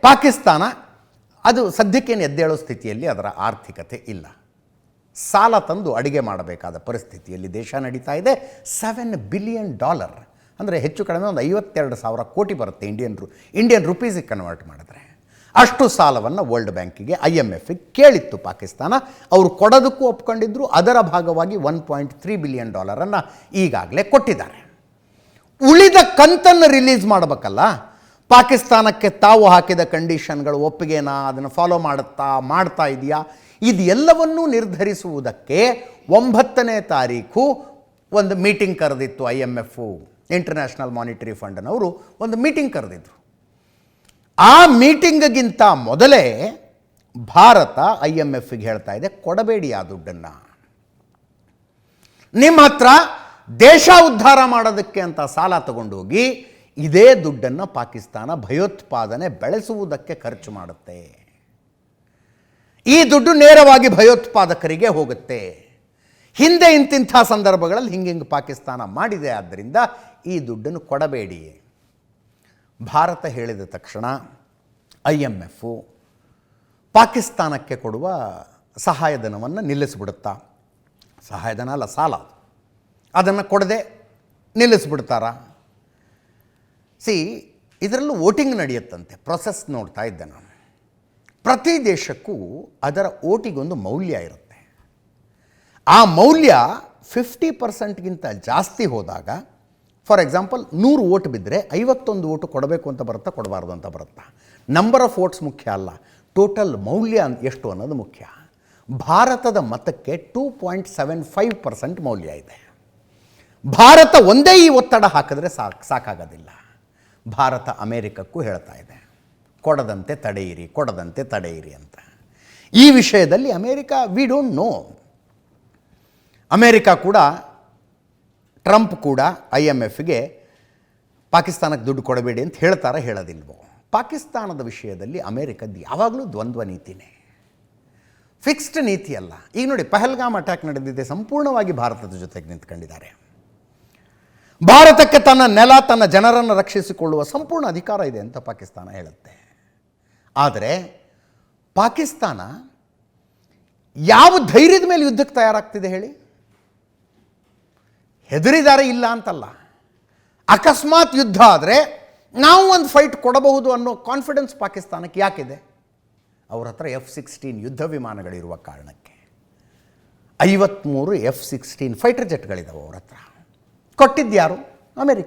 ಪಾಕಿಸ್ತಾನ ಅದು ಸದ್ಯಕ್ಕೇನು ಎದ್ದೇಳೋ ಸ್ಥಿತಿಯಲ್ಲಿ ಅದರ ಆರ್ಥಿಕತೆ ಇಲ್ಲ. ಸಾಲ ತಂದು ಅಡಿಗೆ ಮಾಡಬೇಕಾದ ಪರಿಸ್ಥಿತಿಯಲ್ಲಿ ದೇಶ ನಡೀತಾ ಇದೆ. $7 ಬಿಲಿಯನ್, ಅಂದರೆ ಹೆಚ್ಚು ಕಡಿಮೆ ಒಂದು 52,000 ಕೋಟಿ ಬರುತ್ತೆ ಇಂಡಿಯನ್ ರುಪೀಸಿಗೆ ಕನ್ವರ್ಟ್ ಮಾಡಿದ್ರೆ. ಅಷ್ಟು ಸಾಲವನ್ನು ವರ್ಲ್ಡ್ ಬ್ಯಾಂಕಿಗೆ IMFಗೆ ಕೇಳಿತ್ತು ಪಾಕಿಸ್ತಾನ. ಅವರು ಕೊಡೋದಕ್ಕೂ ಒಪ್ಕೊಂಡಿದ್ರು. ಅದರ ಭಾಗವಾಗಿ $1.3 ಬಿಲಿಯನ್ ಈಗಾಗಲೇ ಕೊಟ್ಟಿದ್ದಾರೆ. ಉಳಿದ ಕಂತನ್ನು ರಿಲೀಸ್ ಮಾಡಬೇಕಲ್ಲ. ಪಾಕಿಸ್ತಾನಕ್ಕೆ ತಾವು ಹಾಕಿದ ಕಂಡೀಷನ್ಗಳು ಒಪ್ಪಿಗೆನಾ, ಅದನ್ನು ಫಾಲೋ ಮಾಡ್ತಾ ಇದೆಯಾ, ಇದೆಲ್ಲವನ್ನೂ ನಿರ್ಧರಿಸುವುದಕ್ಕೆ 9ನೇ ತಾರೀಕು ಒಂದು ಮೀಟಿಂಗ್ ಕರೆದಿತ್ತು. IMF, ಇಂಟರ್ನ್ಯಾಷನಲ್ ಮಾನಿಟರಿ ಫಂಡ್ನವರು ಒಂದು ಮೀಟಿಂಗ್ ಕರೆದಿದ್ರು. ಆ ಮೀಟಿಂಗಿಗಿಂತ ಮೊದಲೇ ಭಾರತ IMFಗೆ ಹೇಳ್ತಾ ಇದೆ, ಕೊಡಬೇಡಿ ಆ ದುಡ್ಡನ್ನು. ನಿಮ್ಮ ಹತ್ರ ದೇಶ ಉದ್ಧಾರ ಮಾಡೋದಕ್ಕೆ ಅಂತ ಸಾಲ ತಗೊಂಡೋಗಿ ಇದೇ ದುಡ್ಡನ್ನು ಪಾಕಿಸ್ತಾನ ಭಯೋತ್ಪಾದನೆ ಬೆಳೆಸುವುದಕ್ಕೆ ಖರ್ಚು ಮಾಡುತ್ತೆ. ಈ ದುಡ್ಡು ನೇರವಾಗಿ ಭಯೋತ್ಪಾದಕರಿಗೆ ಹೋಗುತ್ತೆ. ಹಿಂದೆ ಇಂತಿಂಥ ಸಂದರ್ಭಗಳಲ್ಲಿ ಹಿಂಗೆ ಪಾಕಿಸ್ತಾನ ಮಾಡಿದೆ. ಆದ್ದರಿಂದ ಈ ದುಡ್ಡನ್ನು ಕೊಡಬೇಡಿ. ಭಾರತ ಹೇಳಿದ ತಕ್ಷಣ IMF ಪಾಕಿಸ್ತಾನಕ್ಕೆ ಕೊಡುವ ಸಹಾಯಧನವನ್ನು ನಿಲ್ಲಿಸಿಬಿಡುತ್ತಾ? ಸಹಾಯಧನ ಅಲ್ಲ, ಸಾಲ. ಅದನ್ನು ಕೊಡದೆ ನಿಲ್ಲಿಸ್ಬಿಡ್ತಾರಾ? ಇದರಲ್ಲೂ ವೋಟಿಂಗ್ ನಡೆಯುತ್ತಂತೆ. ಪ್ರೊಸೆಸ್ ನೋಡ್ತಾ ಇದ್ದೆ ನಾನು. ಪ್ರತಿ ದೇಶಕ್ಕೂ ಅದರ ಓಟಿಗೊಂದು ಮೌಲ್ಯ ಇರುತ್ತೆ. ಆ ಮೌಲ್ಯ 50%ಗಿಂತ ಜಾಸ್ತಿ ಹೋದಾಗ, ಫಾರ್ ಎಕ್ಸಾಂಪಲ್ 100 ವೋಟ್ ಬಿದ್ದರೆ 51 ವೋಟು ಕೊಡಬೇಕು ಅಂತ ಬರುತ್ತಾ, ಕೊಡಬಾರ್ದು ಅಂತ ಬರುತ್ತಾ? ನಂಬರ್ ಆಫ್ ವೋಟ್ಸ್ ಮುಖ್ಯ ಅಲ್ಲ, ಟೋಟಲ್ ಮೌಲ್ಯ ಎಷ್ಟು ಅನ್ನೋದು ಮುಖ್ಯ. ಭಾರತದ ಮತಕ್ಕೆ 2.75% ಮೌಲ್ಯ ಇದೆ. ಭಾರತ ಒಂದೇ ಈ ಒತ್ತಡ ಹಾಕಿದ್ರೆ ಸಾಕಾಗೋದಿಲ್ಲ. ಭಾರತ ಅಮೇರಿಕಕ್ಕೂ ಹೇಳ್ತಾ ಇದೆ, ಕೊಡದಂತೆ ತಡೆಯಿರಿ ಅಂತ. ಈ ವಿಷಯದಲ್ಲಿ America, we don't know. America ಕೂಡ, ಟ್ರಂಪ್ ಕೂಡ IMFಗೆ ಪಾಕಿಸ್ತಾನಕ್ಕೆ ದುಡ್ಡು ಕೊಡಬೇಡಿ ಅಂತ ಹೇಳ್ತಾರಾ, ಹೇಳೋದಿಲ್ವೋ? ಪಾಕಿಸ್ತಾನದ ವಿಷಯದಲ್ಲಿ ಅಮೇರಿಕದ್ದು ಯಾವಾಗಲೂ ದ್ವಂದ್ವ ನೀತಿನೇ, ಫಿಕ್ಸ್ಡ್ ನೀತಿ ಅಲ್ಲ. ಈಗ ನೋಡಿ, ಪಹಲ್ಗಾಮ್ ಅಟ್ಯಾಕ್ ನಡೆದಿದೆ, ಸಂಪೂರ್ಣವಾಗಿ ಭಾರತದ ಜೊತೆಗೆ ನಿಂತ್ಕೊಂಡಿದ್ದಾರೆ. ಭಾರತಕ್ಕೆ ತನ್ನ ನೆಲ, ತನ್ನ ಜನರನ್ನು ರಕ್ಷಿಸಿಕೊಳ್ಳುವ ಸಂಪೂರ್ಣ ಅಧಿಕಾರ ಇದೆ ಅಂತ ಪಾಕಿಸ್ತಾನ ಹೇಳುತ್ತೆ. ಆದರೆ ಪಾಕಿಸ್ತಾನ ಯಾವ ಧೈರ್ಯದ ಮೇಲೆ ಯುದ್ಧಕ್ಕೆ ತಯಾರಾಗ್ತಿದೆ ಹೇಳಿ? ಹೆದರಿದ್ದಾರೆ ಇಲ್ಲ ಅಂತಲ್ಲ. ಅಕಸ್ಮಾತ್ ಯುದ್ಧ ಆದರೆ ನಾವು ಒಂದು ಫೈಟ್ ಕೊಡಬಹುದು ಅನ್ನೋ ಕಾನ್ಫಿಡೆನ್ಸ್ ಪಾಕಿಸ್ತಾನಕ್ಕೆ ಯಾಕಿದೆ? ಅವ್ರ ಹತ್ರ F-16 ಯುದ್ಧ ವಿಮಾನಗಳಿರುವ ಕಾರಣಕ್ಕೆ. 53 F-16 ಫೈಟರ್ ಜೆಟ್ಗಳಿದ್ದಾವೆ ಅವ್ರ ಹತ್ರ. ಕೊಟ್ಟಿದ್ಯಾರು? ಅಮೇರಿಕ.